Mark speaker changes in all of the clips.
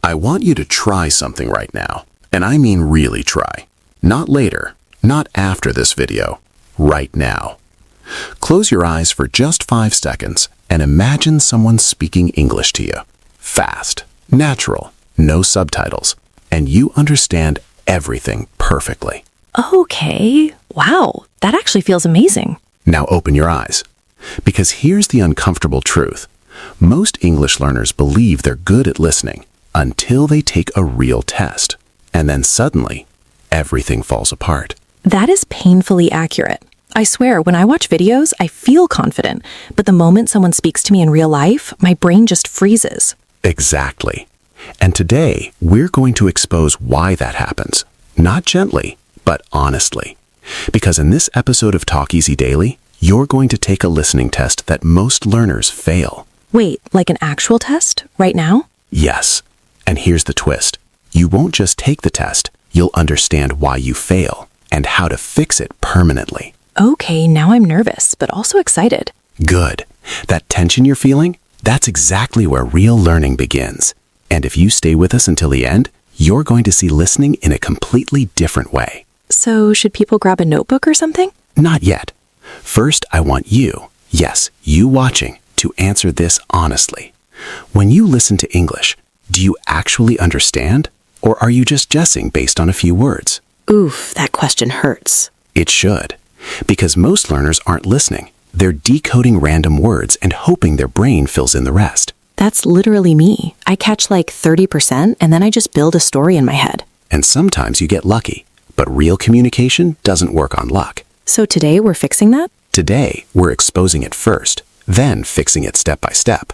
Speaker 1: I want you to try something right now. And I mean really try. Not later, not after this video. Right now. Close your eyes for just 5 seconds and imagine someone speaking English to you. Fast, natural, no subtitles, and you understand everything perfectly.
Speaker 2: Okay, wow, that actually feels amazing.
Speaker 1: Now open your eyes. Because here's the uncomfortable truth. Most English learners believe they're good at listening until they take a real test. And then suddenly, everything falls apart.
Speaker 2: That is painfully accurate. I swear, when I watch videos, I feel confident, but the moment someone speaks to me in real life, my brain just freezes.
Speaker 1: Exactly. And today, we're going to expose why that happens. Not gently, but honestly. Because in this episode of Talk Easy Daily, you're going to take a listening test that most learners fail.
Speaker 2: Wait, like an actual test? Right now?
Speaker 1: Yes. And here's the twist. You won't just take the test, you'll understand why you fail and how to fix it permanently.
Speaker 2: Okay, now I'm nervous, but also excited.
Speaker 1: Good. That tension you're feeling, that's exactly where real learning begins. And if you stay with us until the end, you're going to see listening in a completely different way.
Speaker 2: So, should people grab a notebook or something?
Speaker 1: Not yet. First, I want you, yes, you watching, to answer this honestly. When you listen to English, do you actually understand? Or are you just guessing based on a few words?
Speaker 2: Oof, that question hurts.
Speaker 1: It should. Because most learners aren't listening. They're decoding random words and hoping their brain fills in the rest.
Speaker 2: That's literally me. I catch like 30% and then I just build a story in my head.
Speaker 1: And sometimes you get lucky. But real communication doesn't work on luck.
Speaker 2: So today we're fixing that?
Speaker 1: Today, we're exposing it first, then fixing it step by step.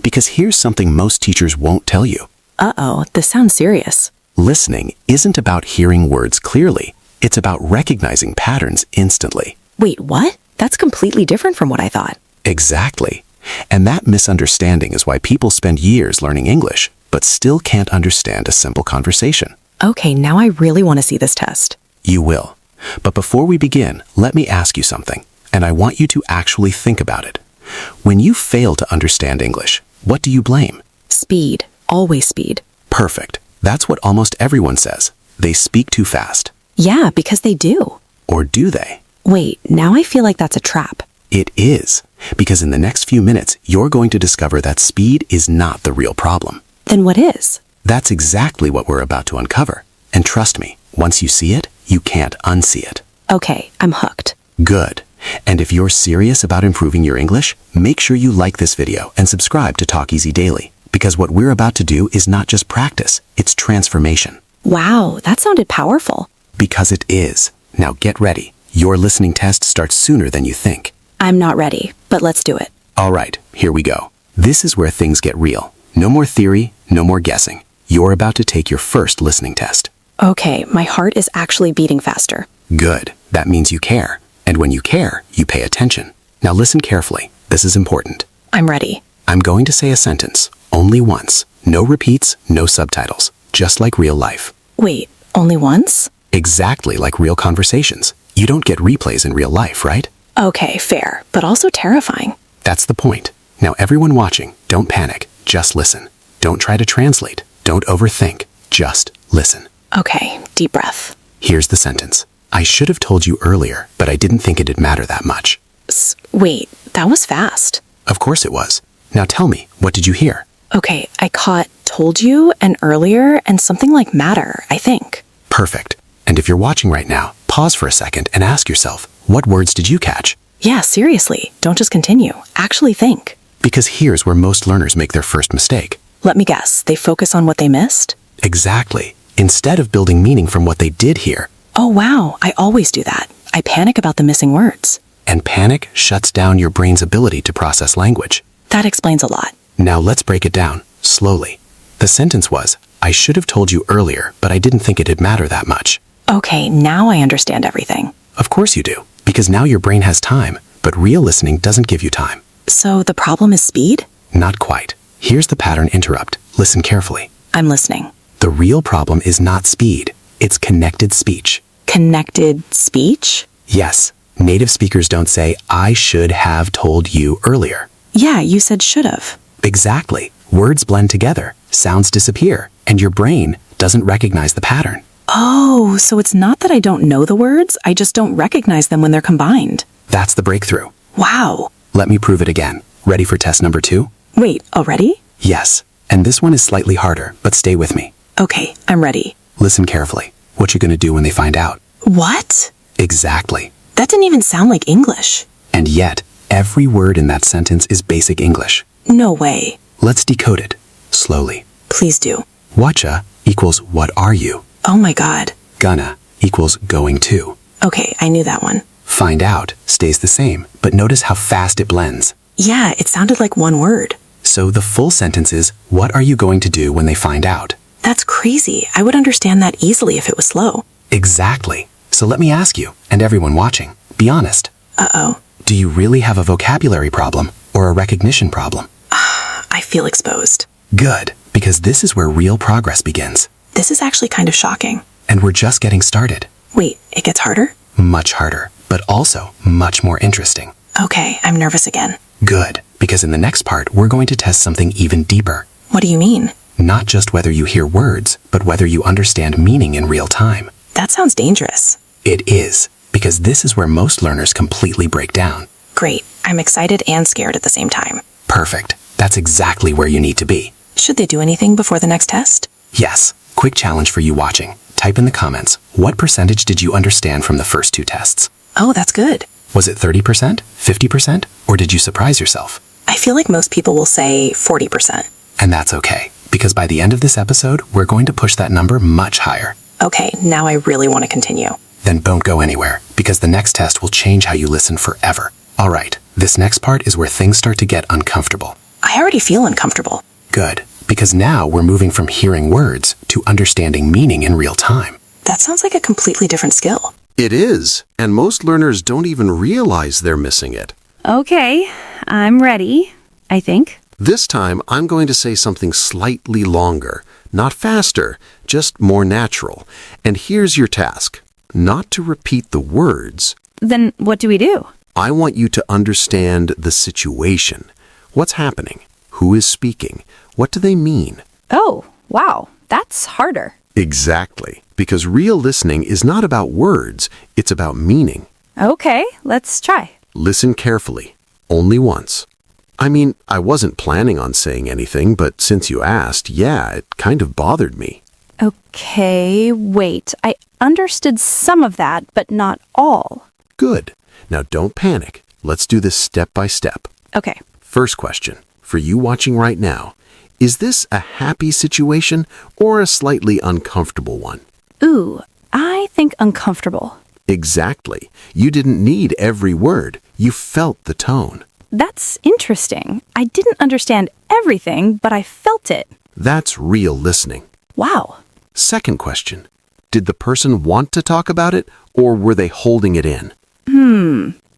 Speaker 1: Because here's something most teachers won't tell you.
Speaker 2: Uh-oh, this sounds serious.
Speaker 1: Listening isn't about hearing words clearly. It's about recognizing patterns instantly.
Speaker 2: Wait, what? That's completely different from what I thought.
Speaker 1: Exactly. And that misunderstanding is why people spend years learning English, but still can't understand a simple conversation.
Speaker 2: Okay, now I really want to see this test.
Speaker 1: You will. But before we begin, let me ask you something, and I want you to actually think about it. When you fail to understand English, what do you blame?
Speaker 2: Speed. Always speed.
Speaker 1: Perfect. That's what almost everyone says. They speak too fast.
Speaker 2: Yeah, because they do.
Speaker 1: Or do they?
Speaker 2: Wait, now I feel like that's a trap.
Speaker 1: It is. Because in the next few minutes, you're going to discover that speed is not the real problem.
Speaker 2: Then what is?
Speaker 1: That's exactly what we're about to uncover. And trust me, once you see it, you can't unsee it.
Speaker 2: Okay, I'm hooked.
Speaker 1: Good. And if you're serious about improving your English, make sure you like this video and subscribe to Talk Easy Daily. Because what we're about to do is not just practice, it's transformation.
Speaker 2: Wow, that sounded powerful.
Speaker 1: Because it is. Now get ready. Your listening test starts sooner than you think.
Speaker 2: I'm not ready, but let's do it.
Speaker 1: All right, here we go. This is where things get real. No more theory, no more guessing. You're about to take your first listening test.
Speaker 2: Okay, my heart is actually beating faster.
Speaker 1: Good. That means you care. And when you care, you pay attention. Now listen carefully. This is important.
Speaker 2: I'm ready.
Speaker 1: I'm going to say a sentence. Only once. No repeats, no subtitles. Just like real life.
Speaker 2: Wait, only once?
Speaker 1: Exactly like real conversations. You don't get replays in real life, right?
Speaker 2: Okay, fair, but also terrifying.
Speaker 1: That's the point. Now everyone watching, don't panic. Just listen. Don't try to translate. Don't overthink. Just listen.
Speaker 2: Okay, deep breath.
Speaker 1: Here's the sentence. I should have told you earlier, but I didn't think it'd matter that much.
Speaker 2: Wait, that was fast.
Speaker 1: Of course it was. Now tell me, what did you hear?
Speaker 2: Okay, I caught told you and earlier and something like matter, I think.
Speaker 1: Perfect. And if you're watching right now, pause for a second and ask yourself, what words did you catch?
Speaker 2: Yeah, seriously, don't just continue. Actually think.
Speaker 1: Because here's where most learners make their first mistake.
Speaker 2: Let me guess, they focus on what they missed?
Speaker 1: Exactly. Instead of building meaning from what they did hear.
Speaker 2: Oh wow, I always do that. I panic about the missing words.
Speaker 1: And panic shuts down your brain's ability to process language.
Speaker 2: That explains a lot.
Speaker 1: Now let's break it down, slowly. The sentence was, I should have told you earlier, but I didn't think it'd matter that much.
Speaker 2: Okay, now I understand everything.
Speaker 1: Of course you do, because now your brain has time, but real listening doesn't give you time.
Speaker 2: So the problem is speed?
Speaker 1: Not quite. Here's the pattern interrupt. Listen carefully.
Speaker 2: I'm listening.
Speaker 1: The real problem is not speed. It's connected speech.
Speaker 2: Connected speech?
Speaker 1: Yes. Native speakers don't say, I should have told you earlier.
Speaker 2: Yeah, you said should have.
Speaker 1: Exactly. Words blend together. Sounds disappear. and your brain doesn't recognize the pattern.
Speaker 2: Oh, so it's not that I don't know the words, I just don't recognize them when they're combined.
Speaker 1: That's the breakthrough.
Speaker 2: Wow.
Speaker 1: Let me prove it again. Ready for test number 2?
Speaker 2: Wait, already?
Speaker 1: Yes, and this one is slightly harder, but stay with me.
Speaker 2: Okay, I'm ready.
Speaker 1: Listen carefully. What you gonna do when they find out?
Speaker 2: What?
Speaker 1: Exactly.
Speaker 2: That didn't even sound like English.
Speaker 1: And yet, every word in that sentence is basic English.
Speaker 2: No way.
Speaker 1: Let's decode it. Slowly.
Speaker 2: Please do.
Speaker 1: Whatcha equals what are you?
Speaker 2: Oh my god.
Speaker 1: Gonna equals going to.
Speaker 2: Okay, I knew that one.
Speaker 1: Find out stays the same, but notice how fast it blends.
Speaker 2: Yeah, it sounded like one word.
Speaker 1: So the full sentence is, what are you going to do when they find out?
Speaker 2: That's crazy. I would understand that easily if it was slow.
Speaker 1: Exactly. So let me ask you, and everyone watching, be honest.
Speaker 2: Uh-oh.
Speaker 1: Do you really have a vocabulary problem or a recognition problem?
Speaker 2: I feel exposed.
Speaker 1: Good, because this is where real progress begins.
Speaker 2: This is actually kind of shocking.
Speaker 1: And we're just getting started.
Speaker 2: Wait, it gets harder?
Speaker 1: Much harder, but also much more interesting.
Speaker 2: Okay, I'm nervous again.
Speaker 1: Good, because in the next part, we're going to test something even deeper.
Speaker 2: What do you mean?
Speaker 1: Not just whether you hear words, but whether you understand meaning in real time.
Speaker 2: That sounds dangerous.
Speaker 1: It is, because this is where most learners completely break down.
Speaker 2: Great. I'm excited and scared at the same time.
Speaker 1: Perfect. That's exactly where you need to be.
Speaker 2: Should they do anything before the next test?
Speaker 1: Yes. Quick challenge for you watching. Type in the comments, what percentage did you understand from the first 2 tests?
Speaker 2: Oh, that's good.
Speaker 1: Was it 30%, 50%, or did you surprise yourself?
Speaker 2: I feel like most people will say 40%.
Speaker 1: And that's okay, because by the end of this episode, we're going to push that number much higher.
Speaker 2: Okay, now I really want to continue.
Speaker 1: Then don't go anywhere, because the next test will change how you listen forever. All right, this next part is where things start to get uncomfortable.
Speaker 2: I already feel uncomfortable.
Speaker 1: Good, because now we're moving from hearing words to understanding meaning in real time.
Speaker 2: That sounds like a completely different skill.
Speaker 3: It is, and most learners don't even realize they're missing it.
Speaker 4: Okay, I'm ready, I think.
Speaker 3: This time, I'm going to say something slightly longer, not faster, just more natural. And here's your task, not to repeat the words.
Speaker 4: Then what do we do?
Speaker 3: I want you to understand the situation. What's happening? Who is speaking? What do they mean?
Speaker 4: Oh, wow, that's harder.
Speaker 3: Exactly, because real listening is not about words, it's about meaning.
Speaker 4: Okay, let's try.
Speaker 3: Listen carefully, only once. I mean, I wasn't planning on saying anything, but since you asked, yeah, it kind of bothered me.
Speaker 4: Okay, wait. I understood some of that, but not all.
Speaker 3: Good. Now don't panic. Let's do this step by step.
Speaker 4: Okay.
Speaker 3: First question, for you watching right now, is this a happy situation or a slightly uncomfortable one?
Speaker 4: Ooh, I think uncomfortable.
Speaker 3: Exactly. You didn't need every word. You felt the tone.
Speaker 4: That's interesting. I didn't understand everything, but I felt it.
Speaker 3: That's real listening.
Speaker 4: Wow.
Speaker 3: Second question, did the person want to talk about it or were they holding it in?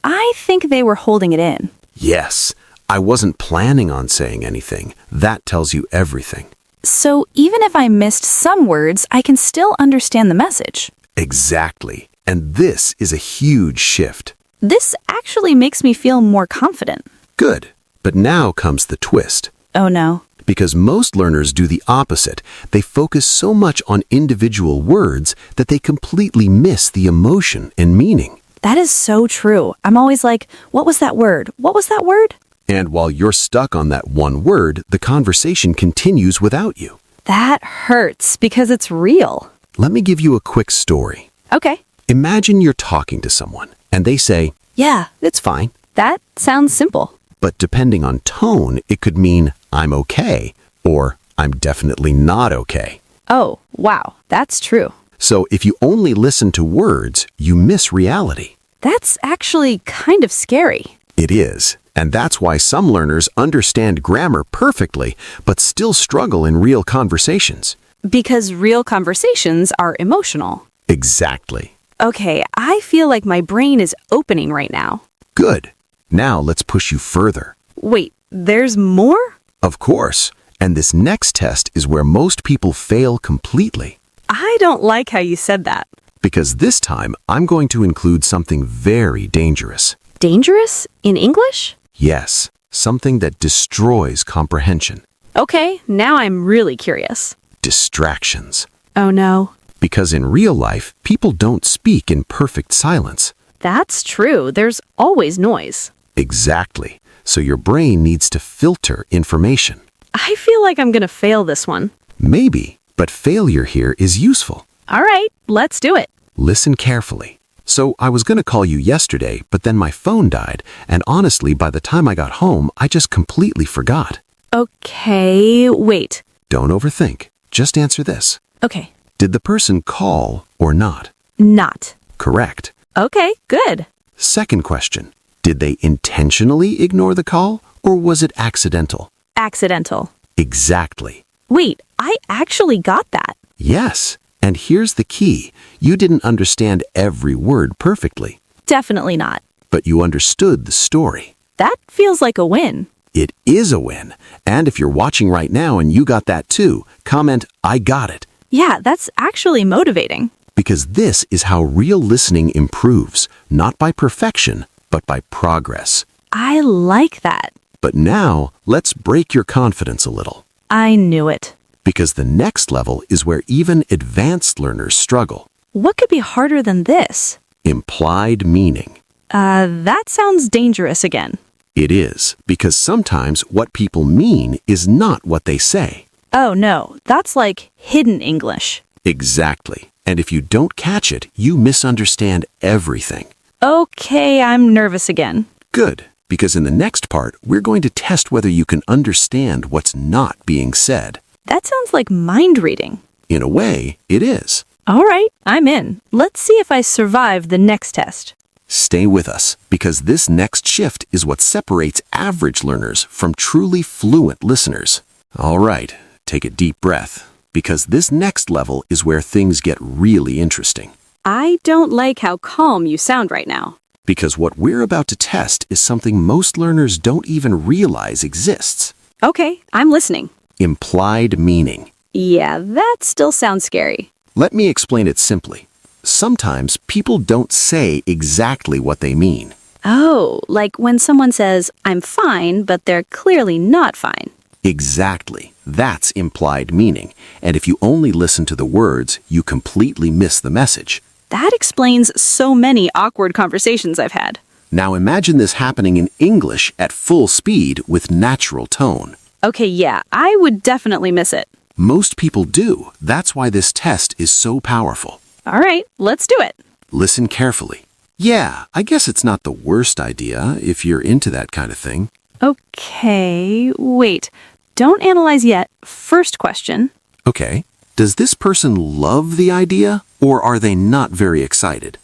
Speaker 4: I think they were holding it in.
Speaker 3: Yes, I wasn't planning on saying anything. That tells you everything.
Speaker 4: So even if I missed some words, I can still understand the message.
Speaker 3: Exactly. And this is a huge shift.
Speaker 4: This actually makes me feel more confident.
Speaker 3: Good. But now comes the twist.
Speaker 4: Oh no.
Speaker 3: Because most learners do the opposite. They focus so much on individual words that they completely miss the emotion and meaning.
Speaker 4: That is so true. I'm always like, what was that word? What was that word?
Speaker 3: And while you're stuck on that one word, the conversation continues without you.
Speaker 4: That hurts because it's real.
Speaker 3: Let me give you a quick story.
Speaker 4: Okay.
Speaker 3: Imagine you're talking to someone and they say,
Speaker 4: Yeah,
Speaker 3: "It's fine."
Speaker 4: that sounds simple.
Speaker 3: But depending on tone, it could mean, "I'm okay," or "I'm definitely not okay."
Speaker 4: Oh, wow, that's true.
Speaker 3: So if you only listen to words, you miss reality.
Speaker 4: That's actually kind of scary.
Speaker 3: It is. And that's why some learners understand grammar perfectly, but still struggle in real conversations.
Speaker 4: Because real conversations are emotional.
Speaker 3: Exactly.
Speaker 4: Okay, I feel like my brain is opening right now.
Speaker 3: Good. Now let's push you further.
Speaker 4: Wait, there's more?
Speaker 3: Of course. And this next test is where most people fail completely.
Speaker 4: I don't like how you said that.
Speaker 3: Because this time, I'm going to include something very dangerous.
Speaker 4: Dangerous? In English?
Speaker 3: Yes, something that destroys comprehension.
Speaker 4: Okay, now I'm really curious.
Speaker 3: Distractions.
Speaker 4: Oh no.
Speaker 3: Because in real life, people don't speak in perfect silence.
Speaker 4: That's true. There's always noise.
Speaker 3: Exactly. So your brain needs to filter information.
Speaker 4: I feel like I'm gonna fail this one.
Speaker 3: Maybe, but failure here is useful.
Speaker 4: All right, let's do it.
Speaker 3: Listen carefully. So I was going to call you yesterday, but then my phone died, and honestly, by the time I got home, I just completely forgot.
Speaker 4: Okay, wait.
Speaker 3: Don't overthink. Just answer this.
Speaker 4: Okay,
Speaker 3: Did the person call or not?
Speaker 4: not.
Speaker 3: Correct.
Speaker 4: Okay, good.
Speaker 3: Second question. Did they intentionally ignore the call, or was it accidental?
Speaker 4: Accidental.
Speaker 3: Exactly.
Speaker 4: Wait, I actually got that.
Speaker 3: Yes. And here's the key. You didn't understand every word perfectly,
Speaker 4: Definitely not.
Speaker 3: but you understood the story.
Speaker 4: That feels like a win.
Speaker 3: It is a win. And if you're watching right now and you got that too, comment, I got it.
Speaker 4: Yeah, that's actually motivating.
Speaker 3: Because this is how real listening improves, not by perfection, but by progress.
Speaker 4: I like that.
Speaker 3: But now, let's break your confidence a little.
Speaker 4: I knew it.
Speaker 3: Because the next level is where even advanced learners struggle.
Speaker 4: What could be harder than this?
Speaker 3: Implied meaning.
Speaker 4: That sounds dangerous again.
Speaker 3: It is, because sometimes what people mean is not what they say.
Speaker 4: Oh no, that's like hidden English.
Speaker 3: Exactly. And if you don't catch it, you misunderstand everything.
Speaker 4: Okay, I'm nervous again.
Speaker 3: Good, because in the next part, we're going to test whether you can understand what's not being said.
Speaker 4: That sounds like mind reading.
Speaker 3: In a way, it is.
Speaker 4: All right, I'm in. Let's see if I survive the next test.
Speaker 3: Stay with us, because this next shift is what separates average learners from truly fluent listeners. All right, take a deep breath, because this next level is where things get really interesting.
Speaker 4: I don't like how calm you sound right now.
Speaker 3: Because what we're about to test is something most learners don't even realize exists.
Speaker 4: Okay, I'm listening.
Speaker 3: Implied meaning.
Speaker 4: Yeah, that still sounds scary.
Speaker 3: Let me explain it simply. Sometimes people don't say exactly what they mean.
Speaker 4: Oh, like when someone says, I'm fine, but they're clearly not fine.
Speaker 3: Exactly. That's implied meaning. And if you only listen to the words, you completely miss the message.
Speaker 4: That explains so many awkward conversations I've had.
Speaker 3: Now imagine this happening in English at full speed with natural tone.
Speaker 4: Okay, yeah, I would definitely miss it.
Speaker 3: Most people do. That's why this test is so powerful.
Speaker 4: All right, let's do it.
Speaker 3: Listen carefully. Yeah, I guess it's not the worst idea if you're into that kind of thing.
Speaker 4: Okay, wait. Don't analyze yet. First question.
Speaker 3: Okay. Does this person love the idea, or are they not very excited?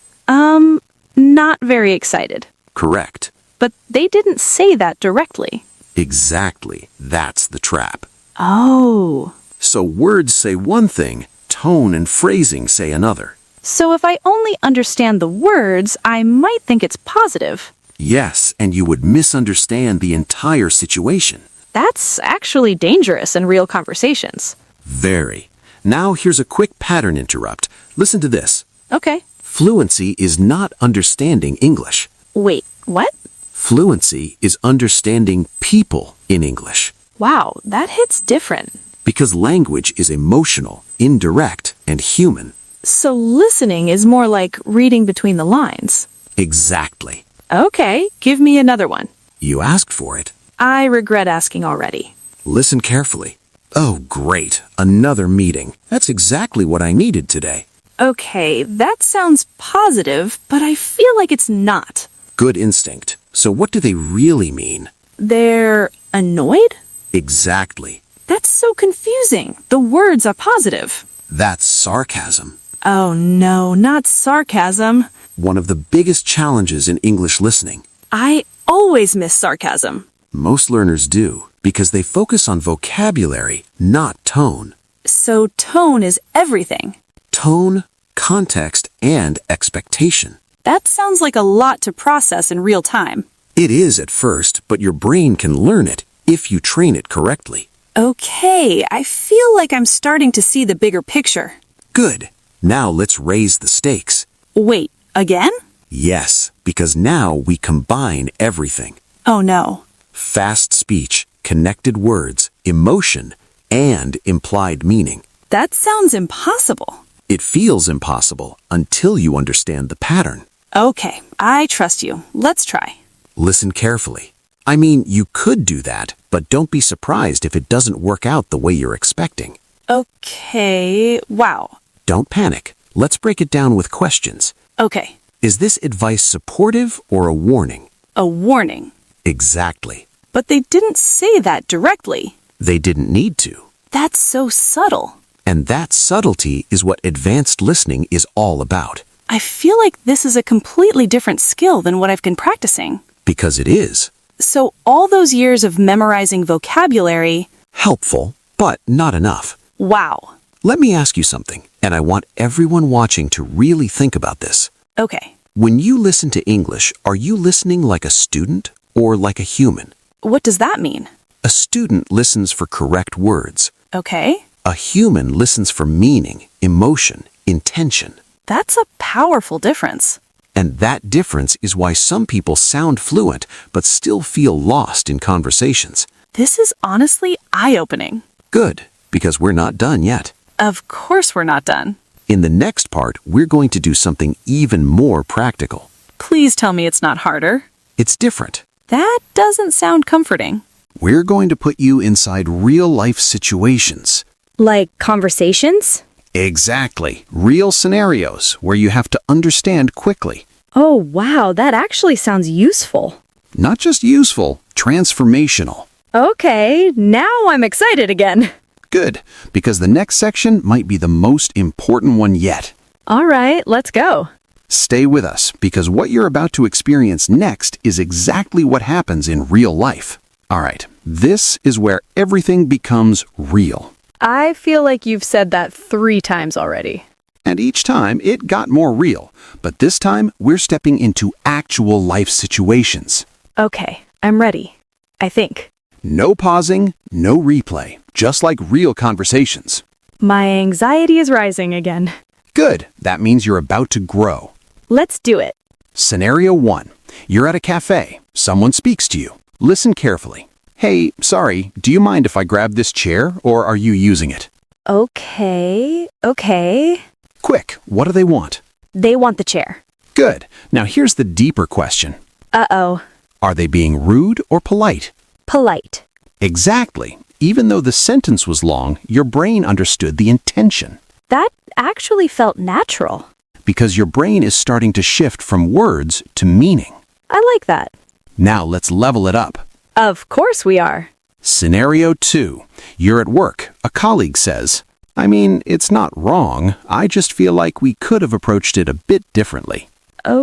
Speaker 4: Not very excited.
Speaker 3: Correct.
Speaker 4: But they didn't say that directly.
Speaker 3: Exactly. That's the trap.
Speaker 4: Oh.
Speaker 3: So words say one thing, tone and phrasing say another.
Speaker 4: So if I only understand the words, I might think it's positive.
Speaker 3: Yes, and you would misunderstand the entire situation.
Speaker 4: That's actually dangerous in real conversations.
Speaker 3: Very. Now here's a quick pattern interrupt. Listen to this.
Speaker 4: Okay.
Speaker 3: Fluency is not understanding English.
Speaker 4: Wait, what?
Speaker 3: Fluency is understanding people in English.
Speaker 4: Wow, that hits different.
Speaker 3: Because language is emotional, indirect, and human.
Speaker 4: So listening is more like reading between the lines.
Speaker 3: Exactly.
Speaker 4: Okay, give me another one.
Speaker 3: You asked for it.
Speaker 4: I regret asking already.
Speaker 3: Listen carefully. Oh, great. Another meeting. That's exactly what I needed today.
Speaker 4: Okay, that sounds positive, but I feel like it's not.
Speaker 3: Good instinct. So what do they really mean?
Speaker 4: They're annoyed?
Speaker 3: Exactly.
Speaker 4: That's so confusing. The words are positive.
Speaker 3: That's sarcasm.
Speaker 4: Oh no, not sarcasm.
Speaker 3: One of the biggest challenges in English listening.
Speaker 4: I always miss sarcasm.
Speaker 3: Most learners do, because they focus on vocabulary, not tone.
Speaker 4: So tone is everything.
Speaker 3: Tone, context, and expectation.
Speaker 4: That sounds like a lot to process in real time.
Speaker 3: It is at first, but your brain can learn it if you train it correctly.
Speaker 4: Okay, I feel like I'm starting to see the bigger picture.
Speaker 3: Good. Now let's raise the stakes.
Speaker 4: Wait, again?
Speaker 3: Yes, because now we combine everything.
Speaker 4: Oh no.
Speaker 3: Fast speech, connected words, emotion, and implied meaning.
Speaker 4: That sounds impossible.
Speaker 3: It feels impossible until you understand the pattern.
Speaker 4: Okay, I trust you. Let's try.
Speaker 3: Listen carefully. I mean, you could do that, but don't be surprised if it doesn't work out the way you're expecting.
Speaker 4: Okay, wow.
Speaker 3: Don't panic. Let's break it down with questions.
Speaker 4: Okay,
Speaker 3: Is this advice supportive or a warning?
Speaker 4: a warning.
Speaker 3: Exactly.
Speaker 4: But they didn't say that directly.
Speaker 3: They didn't need to.
Speaker 4: That's so subtle.
Speaker 3: And that subtlety is what advanced listening is all about.
Speaker 4: I feel like this is a completely different skill than what I've been practicing.
Speaker 3: Because it is.
Speaker 4: So all those years of memorizing vocabulary,
Speaker 3: Helpful, but not enough.
Speaker 4: wow.
Speaker 3: Let me ask you something, and I want everyone watching to really think about this.
Speaker 4: Okay,
Speaker 3: When you listen to English, are you listening like a student or like a human?
Speaker 4: what does that mean?
Speaker 3: A student listens for correct words.
Speaker 4: Okay,
Speaker 3: A human listens for meaning, emotion, intention.
Speaker 4: that's a powerful difference.
Speaker 3: And that difference is why some people sound fluent but still feel lost in conversations.
Speaker 4: This is honestly eye-opening.
Speaker 3: Good, because we're not done yet.
Speaker 4: Of course we're not done.
Speaker 3: In the next part, we're going to do something even more practical.
Speaker 4: Please tell me it's not harder.
Speaker 3: It's different.
Speaker 4: That doesn't sound comforting.
Speaker 1: We're going to put you inside real-life situations.
Speaker 5: Like conversations?
Speaker 1: Exactly. Real scenarios where you have to understand quickly.
Speaker 5: Oh, wow, that actually sounds useful.
Speaker 1: Not just useful, transformational.
Speaker 5: Okay, now I'm excited again.
Speaker 1: Good, because the next section might be the most important one yet.
Speaker 5: All right, let's go.
Speaker 1: Stay with us, because what you're about to experience next is exactly what happens in real life. All right, this is where everything becomes real.
Speaker 5: I feel like you've said that 3 times already.
Speaker 1: And each time it got more real, but this time we're stepping into actual life situations.
Speaker 5: Okay, I'm ready. I think.
Speaker 1: No pausing, no replay, just like real conversations.
Speaker 5: My anxiety is rising again.
Speaker 1: Good, that means you're about to grow.
Speaker 5: Let's do it.
Speaker 1: Scenario 1. You're at a cafe. Someone speaks to you. Listen carefully. Hey, sorry, do you mind if I grab this chair, or are you using it?
Speaker 5: Okay.
Speaker 1: Quick, what do they want?
Speaker 5: They want the chair.
Speaker 1: Good. Now here's the deeper question.
Speaker 5: Uh-oh.
Speaker 1: Are they being rude or polite?
Speaker 5: Polite.
Speaker 1: Exactly. Even though the sentence was long, your brain understood the intention.
Speaker 5: That actually felt natural.
Speaker 1: Because your brain is starting to shift from words to meaning.
Speaker 5: I like that.
Speaker 1: Now let's level it up.
Speaker 5: Of course we are.
Speaker 1: Scenario 2. You're at work. A colleague says, I mean, it's not wrong. I just feel like we could have approached it a bit differently.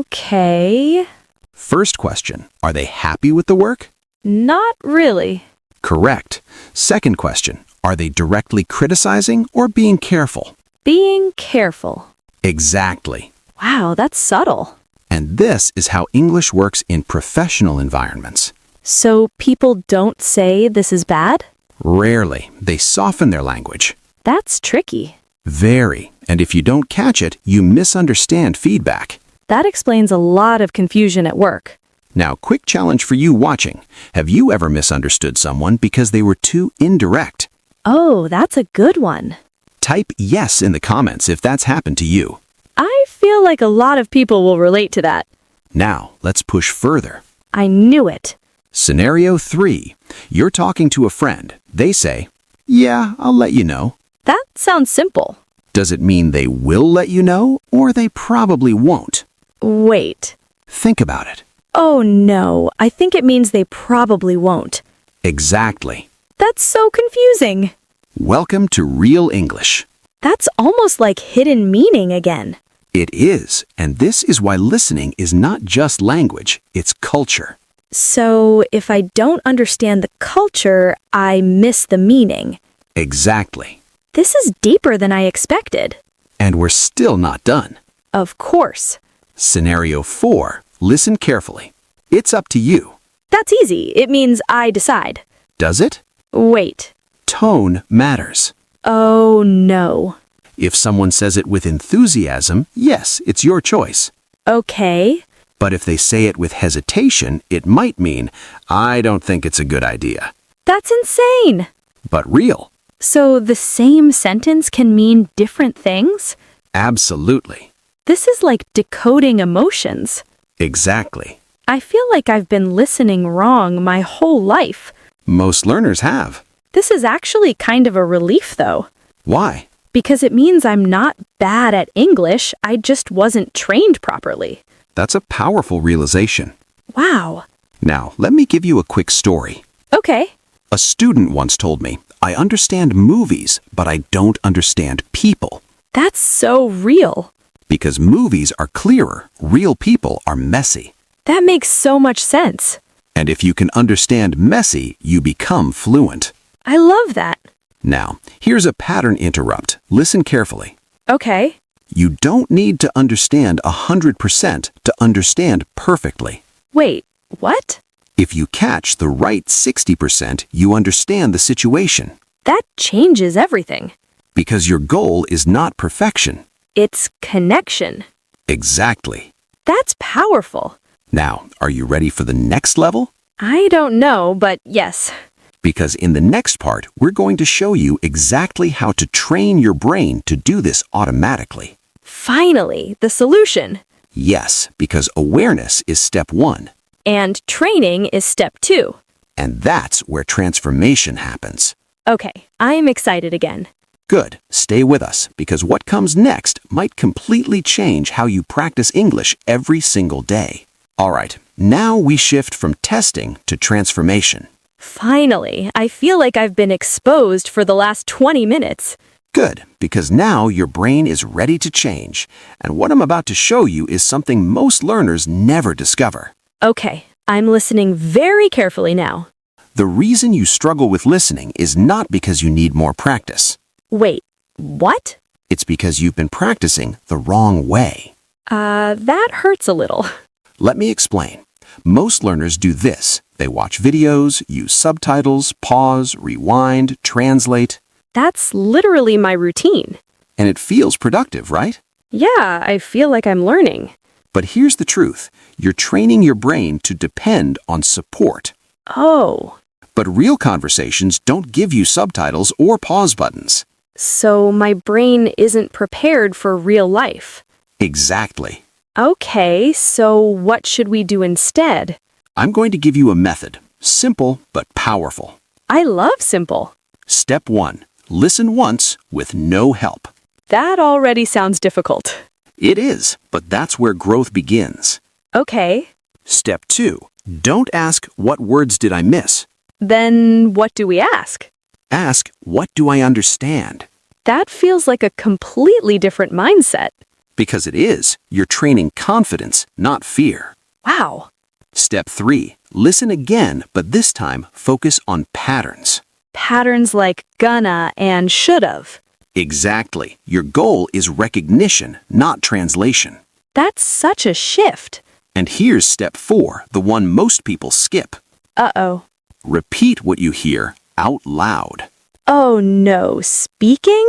Speaker 5: Okay.
Speaker 1: First question. Are they happy with the work?
Speaker 5: Not really.
Speaker 1: Correct. Second question. Are they directly criticizing or being careful?
Speaker 5: Being careful.
Speaker 1: Exactly.
Speaker 5: Wow, that's subtle.
Speaker 1: And this is how English works in professional environments.
Speaker 5: So people don't say this is bad?
Speaker 1: Rarely. They soften their language.
Speaker 5: That's tricky.
Speaker 1: Very. And if you don't catch it, you misunderstand feedback.
Speaker 5: That explains a lot of confusion at work.
Speaker 1: Now, quick challenge for you watching. Have you ever misunderstood someone because they were too indirect?
Speaker 5: Oh, that's a good one.
Speaker 1: Type yes in the comments if that's happened to you.
Speaker 5: I feel like a lot of people will relate to that.
Speaker 1: Now, let's push further.
Speaker 5: I knew it.
Speaker 1: Scenario 3. You're talking to a friend. They say, yeah, I'll let you know.
Speaker 5: That sounds simple.
Speaker 1: Does it mean they will let you know, or they probably won't?
Speaker 5: Wait.
Speaker 1: Think about it.
Speaker 5: Oh no, I think it means they probably won't.
Speaker 1: Exactly.
Speaker 5: That's so confusing.
Speaker 1: Welcome to Real English.
Speaker 5: That's almost like hidden meaning again.
Speaker 1: It is, and this is why listening is not just language, it's culture.
Speaker 5: So if I don't understand the culture, I miss the meaning.
Speaker 1: Exactly.
Speaker 5: This is deeper than I expected.
Speaker 1: And we're still not done.
Speaker 5: Of course.
Speaker 1: Scenario 4. Listen carefully. It's up to you.
Speaker 5: That's easy. It means I decide.
Speaker 1: Does it?
Speaker 5: Wait.
Speaker 1: Tone matters.
Speaker 5: Oh no.
Speaker 1: If someone says it with enthusiasm, yes, it's your choice.
Speaker 5: Okay.
Speaker 1: But if they say it with hesitation, it might mean, I don't think it's a good idea.
Speaker 5: That's insane.
Speaker 1: But real.
Speaker 5: So the same sentence can mean different things?
Speaker 3: Absolutely.
Speaker 5: This is like decoding emotions.
Speaker 3: Exactly.
Speaker 5: I feel like I've been listening wrong my whole life.
Speaker 3: Most learners have.
Speaker 5: This is actually kind of a relief, though,
Speaker 3: Why?
Speaker 5: because it means I'm not bad at English, I just wasn't trained properly.
Speaker 3: That's a powerful realization.
Speaker 5: Wow.
Speaker 3: Now, let me give you a quick story.
Speaker 5: Okay.
Speaker 3: A student once told me, I understand movies, but I don't understand people.
Speaker 5: That's so real.
Speaker 3: Because movies are clearer, real people are messy.
Speaker 5: That makes so much sense.
Speaker 3: And if you can understand messy, you become fluent.
Speaker 5: I love that.
Speaker 3: Now, here's a pattern interrupt. Listen carefully.
Speaker 5: Okay.
Speaker 3: You don't need to understand 100% to understand perfectly.
Speaker 5: Wait, what?
Speaker 3: If you catch the right 60%, you understand the situation.
Speaker 5: That changes everything.
Speaker 3: Because your goal is not perfection.
Speaker 5: It's connection.
Speaker 3: Exactly.
Speaker 5: That's powerful.
Speaker 3: Now, are you ready for the next level?
Speaker 5: I don't know, but yes.
Speaker 3: Because in the next part, we're going to show you exactly how to train your brain to do this automatically.
Speaker 5: Finally, the solution.
Speaker 3: Yes, because awareness is step 1.
Speaker 5: And training is step 2.
Speaker 3: And that's where transformation happens.
Speaker 5: Okay, I'm excited again.
Speaker 3: Good. Stay with us, because what comes next might completely change how you practice English every single day. All right, now we shift from testing to transformation.
Speaker 5: Finally, I feel like I've been exposed for the last 20 minutes.
Speaker 3: Good, because now your brain is ready to change. And what I'm about to show you is something most learners never discover.
Speaker 5: Okay, I'm listening very carefully now.
Speaker 3: The reason you struggle with listening is not because you need more practice.
Speaker 5: Wait, what?
Speaker 3: It's because you've been practicing the wrong way.
Speaker 5: That hurts a little.
Speaker 3: Let me explain. Most learners do this. They watch videos, use subtitles, pause, rewind, translate.
Speaker 5: That's literally my routine.
Speaker 3: And it feels productive, right?
Speaker 5: Yeah, I feel like I'm learning.
Speaker 3: But here's the truth. You're training your brain to depend on support.
Speaker 5: Oh,
Speaker 3: But real conversations don't give you subtitles or pause buttons.
Speaker 5: so my brain isn't prepared for real life.
Speaker 3: Exactly.
Speaker 5: Okay, so what should we do instead?
Speaker 3: I'm going to give you a method. Simple but powerful.
Speaker 5: I love simple.
Speaker 3: Step 1. Listen once with no help.
Speaker 5: That already sounds difficult.
Speaker 3: It is, but that's where growth begins.
Speaker 5: Okay,
Speaker 3: Step 2. Don't ask, what words did I miss?
Speaker 5: then what do we ask?
Speaker 3: Ask, what do I understand?
Speaker 5: That feels like a completely different mindset.
Speaker 3: Because it is. You're training confidence, not fear.
Speaker 5: Wow.
Speaker 3: Step 3. Listen again, but this time focus on patterns.
Speaker 5: Patterns like gonna and should've.
Speaker 3: Exactly. Your goal is recognition, not translation.
Speaker 5: That's such a shift.
Speaker 3: And here's step 4, the one most people skip.
Speaker 5: Uh-oh.
Speaker 3: Repeat what you hear out loud.
Speaker 5: Oh no, speaking?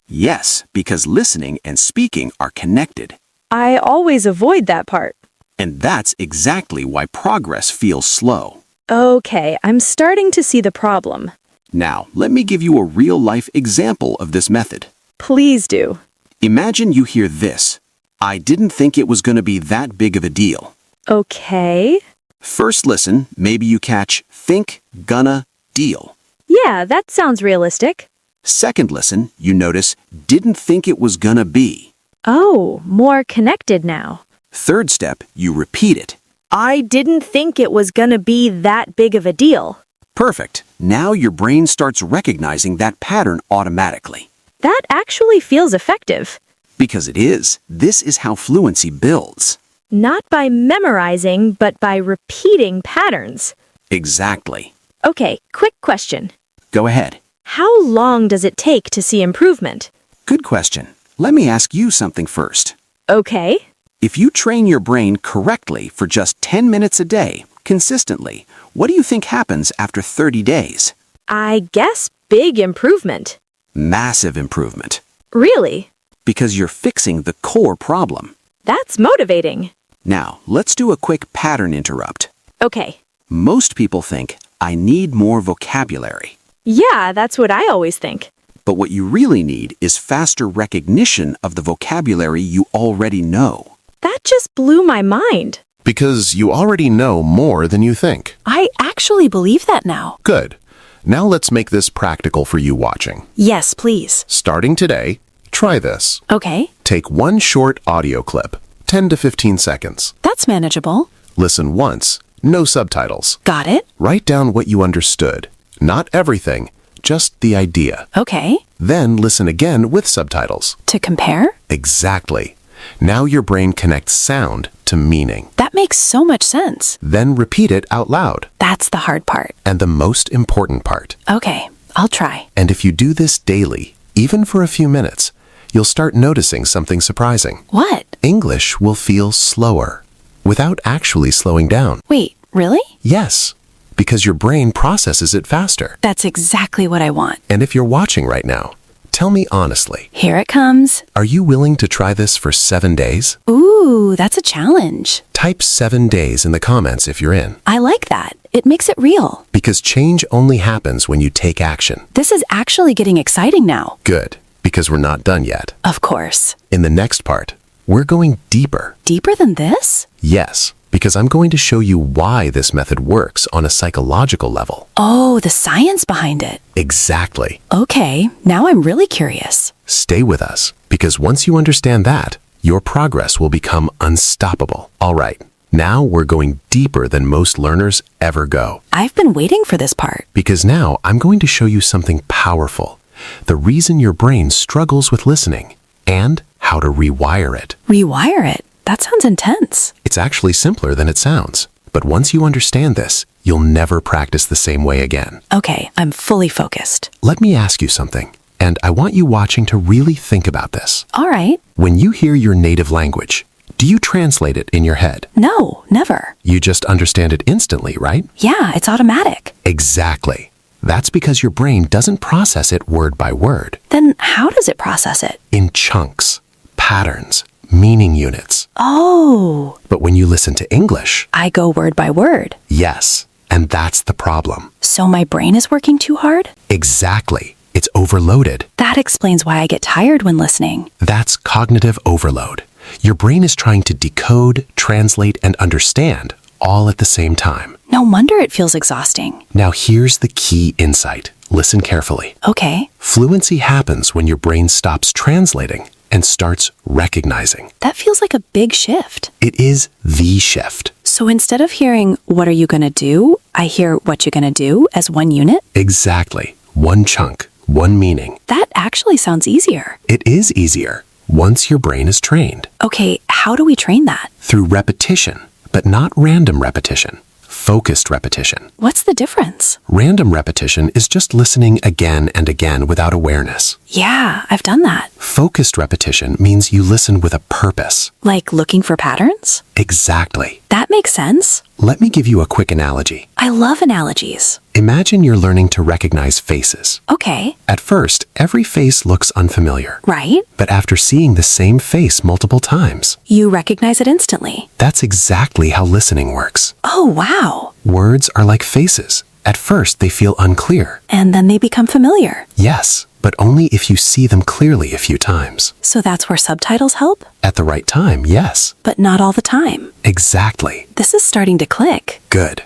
Speaker 3: Yes, because listening and speaking are connected.
Speaker 5: I always avoid that part.
Speaker 3: And that's exactly why progress feels slow.
Speaker 5: Okay, I'm starting to see the problem.
Speaker 3: Now, let me give you a real-life example of this method.
Speaker 5: Please do.
Speaker 3: Imagine you hear this. I didn't think it was going to be that big of a deal.
Speaker 5: Okay.
Speaker 3: First listen, maybe you catch think, gonna, deal.
Speaker 5: Yeah, that sounds realistic.
Speaker 3: Second listen, you notice didn't think it was gonna be.
Speaker 5: Oh, more connected now.
Speaker 3: Third step, you repeat it.
Speaker 5: I didn't think it was gonna be that big of a deal.
Speaker 3: Perfect. Now your brain starts recognizing that pattern automatically.
Speaker 5: That actually feels effective.
Speaker 3: Because it is. This is how fluency builds.
Speaker 5: Not by memorizing, but by repeating patterns.
Speaker 3: Exactly.
Speaker 5: Okay, quick question.
Speaker 3: Go ahead.
Speaker 5: How long does it take to see improvement?
Speaker 3: Good question. Let me ask you something first.
Speaker 5: Okay.
Speaker 3: If you train your brain correctly for just 10 minutes a day, consistently, what do you think happens after 30 days?
Speaker 5: I guess big improvement.
Speaker 3: Massive improvement.
Speaker 5: Really?
Speaker 3: Because you're fixing the core problem.
Speaker 5: That's motivating.
Speaker 3: Now, let's do a quick pattern interrupt.
Speaker 5: Okay.
Speaker 3: Most people think, I need more vocabulary.
Speaker 5: Yeah, that's what I always think.
Speaker 3: But what you really need is faster recognition of the vocabulary you already know.
Speaker 5: That just blew my mind.
Speaker 1: Because you already know more than you think.
Speaker 2: I actually believe that now.
Speaker 1: Good. Now let's make this practical for you watching.
Speaker 2: Yes, please.
Speaker 1: Starting today, try this.
Speaker 2: Okay,
Speaker 1: Take one short audio clip, 10 to 15 seconds.
Speaker 2: that's manageable.
Speaker 1: Listen once, no subtitles.
Speaker 2: Got it?
Speaker 1: Write down what you understood. Not everything, just the idea.
Speaker 2: Okay.
Speaker 1: Then listen again with subtitles.
Speaker 2: To compare?
Speaker 1: Exactly. Now your brain connects sound to meaning.
Speaker 2: That makes so much sense.
Speaker 1: Then repeat it out loud.
Speaker 2: That's the hard part.
Speaker 1: And the most important part.
Speaker 2: Okay, I'll try.
Speaker 1: And if you do this daily, even for a few minutes, you'll start noticing something surprising.
Speaker 2: What?
Speaker 1: English will feel slower without actually slowing down.
Speaker 2: Wait, really?
Speaker 1: Yes, because your brain processes it faster.
Speaker 2: That's exactly what I want.
Speaker 1: And if you're watching right now, tell me honestly,
Speaker 2: Here it comes.
Speaker 1: are you willing to try this for 7 days?
Speaker 2: Ooh, that's a challenge.
Speaker 1: Type 7 days in the comments if you're in.
Speaker 2: I like that. It makes it real.
Speaker 1: Because change only happens when you take action.
Speaker 2: This is actually getting exciting now.
Speaker 1: Good, because we're not done yet.
Speaker 2: Of course.
Speaker 1: In the next part, we're going deeper.
Speaker 2: Deeper than this?
Speaker 1: Yes, because I'm going to show you why this method works on a psychological level.
Speaker 2: Oh, the science behind it.
Speaker 1: Exactly.
Speaker 2: Okay, now I'm really curious.
Speaker 1: Stay with us, because once you understand that, your progress will become unstoppable. All right, now we're going deeper than most learners ever go.
Speaker 2: I've been waiting for this part.
Speaker 1: Because now I'm going to show you something powerful. The reason your brain struggles with listening and how to rewire it.
Speaker 2: Rewire it? That sounds intense.
Speaker 1: It's actually simpler than it sounds. But once you understand this, you'll never practice the same way again.
Speaker 2: Okay, I'm fully focused.
Speaker 1: Let me ask you something, and I want you watching to really think about this.
Speaker 2: All right.
Speaker 1: When you hear your native language, do you translate it in your head?
Speaker 2: No, never.
Speaker 1: You just understand it instantly, right?
Speaker 2: Yeah, it's automatic.
Speaker 1: Exactly. That's because your brain doesn't process it word by word.
Speaker 2: Then how does it process it?
Speaker 1: In chunks, patterns, meaning units.
Speaker 2: Oh,
Speaker 1: But when you listen to English,
Speaker 2: I go word by word.
Speaker 1: yes, and that's the problem.
Speaker 2: So my brain is working too hard?
Speaker 1: Exactly. It's overloaded.
Speaker 2: That explains why I get tired when listening.
Speaker 1: That's cognitive overload. Your brain is trying to decode, translate, and understand all at the same time.
Speaker 2: No wonder it feels exhausting.
Speaker 1: Now here's the key insight. Listen carefully.
Speaker 2: Okay,
Speaker 1: Fluency happens when your brain stops translating and starts recognizing.
Speaker 2: that feels like a big shift.
Speaker 1: It is the shift.
Speaker 2: So instead of hearing, what are you gonna do? I hear what you gonna do as one unit?
Speaker 1: Exactly. One chunk, one meaning.
Speaker 2: That actually sounds easier.
Speaker 1: It is easier once your brain is trained.
Speaker 2: Okay, how do we train that?
Speaker 1: Through repetition, but not random repetition. Focused repetition.
Speaker 2: What's the difference?
Speaker 1: Random repetition is just listening again and again without awareness.
Speaker 2: Yeah, I've done that.
Speaker 1: Focused repetition means you listen with a purpose.
Speaker 2: Like looking for patterns?
Speaker 1: Exactly.
Speaker 2: That makes sense.
Speaker 1: Let me give you a quick analogy.
Speaker 2: I love analogies.
Speaker 1: Imagine you're learning to recognize faces.
Speaker 2: Okay,
Speaker 1: At first, every face looks unfamiliar.
Speaker 2: right?
Speaker 1: But after seeing the same face multiple times,
Speaker 2: You recognize it instantly.
Speaker 1: that's exactly how listening works.
Speaker 2: Oh, wow.
Speaker 1: Words are like faces. At first, they feel unclear.
Speaker 2: And then they become familiar.
Speaker 1: Yes, but only if you see them clearly a few times.
Speaker 2: So that's where subtitles help?
Speaker 1: At the right time, yes.
Speaker 2: But not all the time.
Speaker 1: Exactly.
Speaker 2: This is starting to click.
Speaker 1: Good.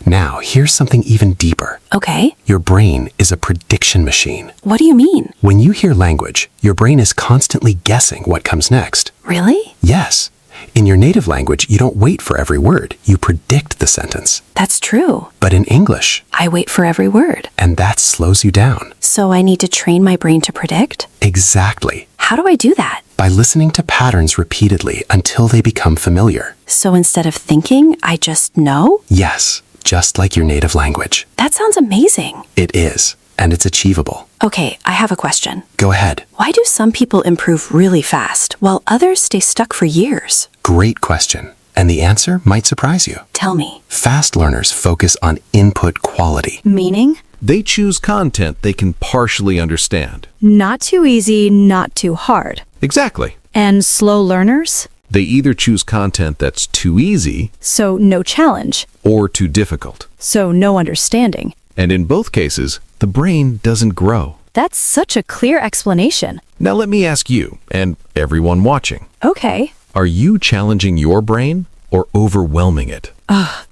Speaker 1: Now, here's something even deeper.
Speaker 2: Okay,
Speaker 1: Your brain is a prediction machine.
Speaker 2: what do you mean?
Speaker 1: When you hear language, your brain is constantly guessing what comes next.
Speaker 2: Really?
Speaker 1: Yes. In your native language, you don't wait for every word. You predict the sentence.
Speaker 2: That's true.
Speaker 1: But in English,
Speaker 2: I wait for every word.
Speaker 1: and that slows you down.
Speaker 2: So I need to train my brain to predict?
Speaker 1: Exactly.
Speaker 2: How do I do that?
Speaker 1: By listening to patterns repeatedly until they become familiar.
Speaker 2: So instead of thinking, I just know?
Speaker 1: Yes, just like your native language.
Speaker 2: That sounds amazing.
Speaker 1: It is, and it's achievable.
Speaker 2: Okay, I have a question.
Speaker 1: Go ahead.
Speaker 2: Why do some people improve really fast while others stay stuck for years?
Speaker 1: Great question. And the answer might surprise you.
Speaker 2: Tell me.
Speaker 1: Fast learners focus on input quality.
Speaker 5: Meaning?
Speaker 6: They choose content they can partially understand.
Speaker 5: Not too easy, not too hard.
Speaker 6: Exactly.
Speaker 5: And slow learners?
Speaker 6: They either choose content that's too easy
Speaker 5: So no challenge.
Speaker 6: or too difficult.
Speaker 5: So no understanding.
Speaker 6: And in both cases, the brain doesn't grow.
Speaker 4: That's such a clear explanation.
Speaker 6: Now let me ask you, and everyone watching,
Speaker 4: Okay.
Speaker 6: are you challenging your brain or overwhelming it?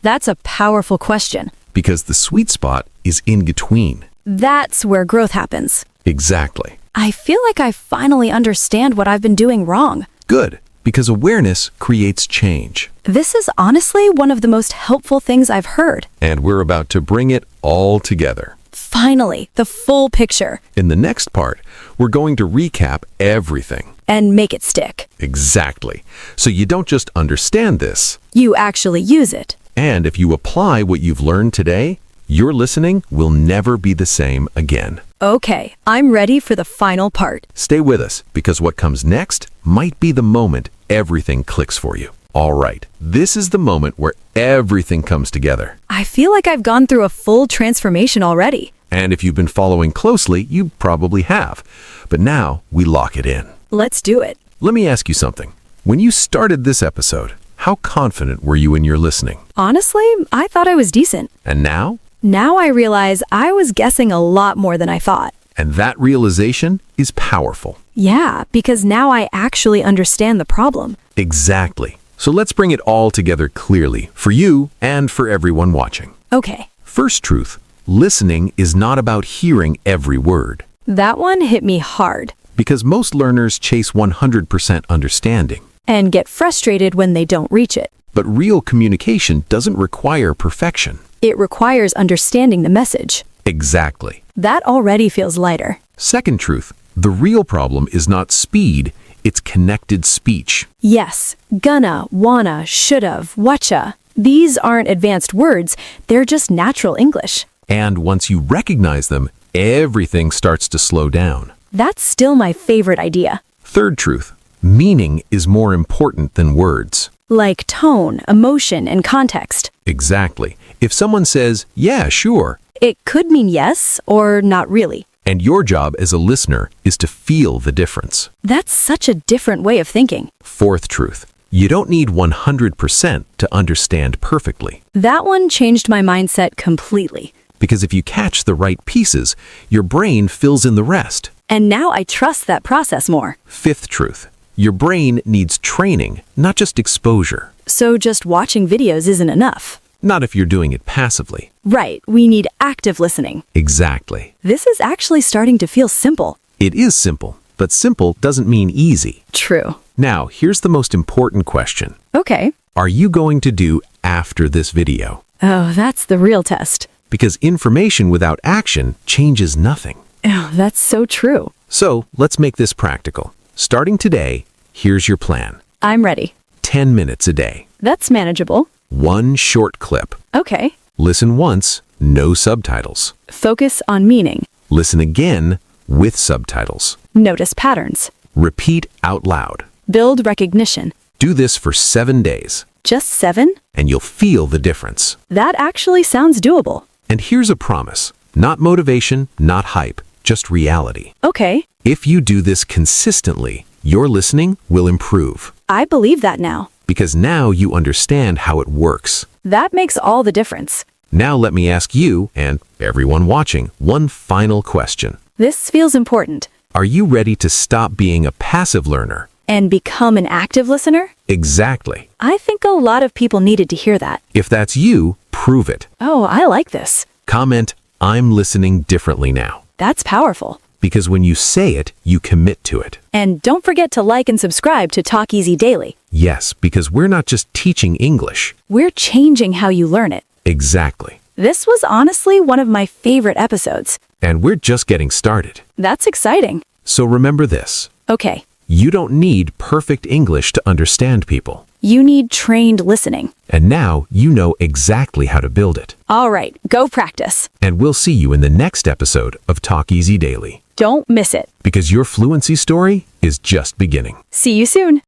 Speaker 4: That's a powerful question.
Speaker 6: Because the sweet spot is in between.
Speaker 4: That's where growth happens.
Speaker 6: Exactly.
Speaker 4: I feel like I finally understand what I've been doing wrong.
Speaker 6: Good, because awareness creates change.
Speaker 4: This is honestly one of the most helpful things I've heard.
Speaker 6: And we're about to bring it all together.
Speaker 4: Finally, the full picture.
Speaker 6: In the next part, we're going to recap everything.
Speaker 4: And make it stick.
Speaker 6: Exactly. So you don't just understand this.
Speaker 4: You actually use it.
Speaker 6: And if you apply what you've learned today, your listening will never be the same again.
Speaker 4: Okay, I'm ready for the final part.
Speaker 6: Stay with us, because what comes next might be the moment everything clicks for you. All right, this is the moment where everything comes together.
Speaker 4: I feel like I've gone through a full transformation already.
Speaker 6: And if you've been following closely, you probably have. But now we lock it in.
Speaker 4: Let's do it.
Speaker 6: Let me ask you something. When you started this episode, how confident were you in your listening?
Speaker 4: Honestly, I thought I was decent.
Speaker 6: And now?
Speaker 4: Now I realize I was guessing a lot more than I thought.
Speaker 6: And that realization is powerful.
Speaker 4: Yeah, because now I actually understand the problem.
Speaker 6: Exactly. So let's bring it all together clearly for you and for everyone watching.
Speaker 4: Okay,
Speaker 6: First truth, listening is not about hearing every word.
Speaker 4: that one hit me hard.
Speaker 6: Because most learners chase 100% understanding.
Speaker 4: And get frustrated when they don't reach it.
Speaker 6: But real communication doesn't require perfection.
Speaker 4: It requires understanding the message.
Speaker 6: Exactly.
Speaker 4: That already feels lighter.
Speaker 6: Second truth, the real problem is not speed, it's connected speech.
Speaker 4: Yes, gonna, wanna, should've, watcha. These aren't advanced words, they're just natural English.
Speaker 6: And once you recognize them, everything starts to slow down.
Speaker 4: That's still my favorite idea.
Speaker 6: Third truth, meaning is more important than words.
Speaker 4: Like tone, emotion, and context.
Speaker 6: Exactly. If someone says, yeah, sure,
Speaker 4: It could mean yes or not really.
Speaker 6: and your job as a listener is to feel the difference.
Speaker 4: That's such a different way of thinking.
Speaker 6: Fourth truth, you don't need 100% to understand perfectly.
Speaker 4: That one changed my mindset completely.
Speaker 6: Because if you catch the right pieces, your brain fills in the rest.
Speaker 4: And now I trust that process more.
Speaker 6: Fifth truth, your brain needs training, not just exposure.
Speaker 4: So just watching videos isn't enough.
Speaker 6: Not if you're doing it passively.
Speaker 4: Right, we need active listening.
Speaker 6: Exactly.
Speaker 4: This is actually starting to feel simple.
Speaker 6: It is simple, but simple doesn't mean easy.
Speaker 4: True.
Speaker 6: Now, here's the most important question.
Speaker 4: Okay.
Speaker 6: Are you going to do after this video?
Speaker 4: Oh, that's the real test.
Speaker 6: Because information without action changes nothing.
Speaker 4: Oh, that's so true.
Speaker 6: So, let's make this practical. Starting today, here's your plan.
Speaker 4: I'm ready.
Speaker 6: 10 minutes a day.
Speaker 4: That's manageable.
Speaker 6: One short clip.
Speaker 4: Okay.
Speaker 6: Listen once, no subtitles.
Speaker 4: Focus on meaning.
Speaker 6: Listen again with subtitles.
Speaker 4: Notice patterns.
Speaker 6: Repeat out loud.
Speaker 4: Build recognition.
Speaker 6: Do this for 7 days,
Speaker 4: Just 7?
Speaker 6: and you'll feel the difference.
Speaker 4: That actually sounds doable.
Speaker 6: And here's a promise. Not motivation, not hype, just reality.
Speaker 4: Okay.
Speaker 6: If you do this consistently, your listening will improve.
Speaker 4: I believe that now.
Speaker 6: Because now you understand how it works.
Speaker 4: That makes all the difference.
Speaker 6: Now let me ask you, and everyone watching, one final question.
Speaker 4: This feels important.
Speaker 6: Are you ready to stop being a passive learner?
Speaker 4: And become an active listener?
Speaker 6: Exactly.
Speaker 4: I think a lot of people needed to hear that.
Speaker 6: If that's you, prove it.
Speaker 4: Oh, I like this.
Speaker 6: Comment, I'm listening differently now.
Speaker 4: That's powerful.
Speaker 6: Because when you say it, you commit to it.
Speaker 4: And don't forget to like and subscribe to Talk Easy Daily.
Speaker 6: Yes, because we're not just teaching English.
Speaker 4: We're changing how you learn it.
Speaker 6: Exactly.
Speaker 4: This was honestly one of my favorite episodes.
Speaker 6: And we're just getting started.
Speaker 4: That's exciting.
Speaker 6: So remember this.
Speaker 4: Okay,
Speaker 6: You don't need perfect English to understand people.
Speaker 4: you need trained listening.
Speaker 6: And now you know exactly how to build it.
Speaker 4: All right, go practice.
Speaker 6: And we'll see you in the next episode of Talk Easy Daily.
Speaker 4: Don't miss it.
Speaker 6: Because your fluency story is just beginning.
Speaker 4: See you soon.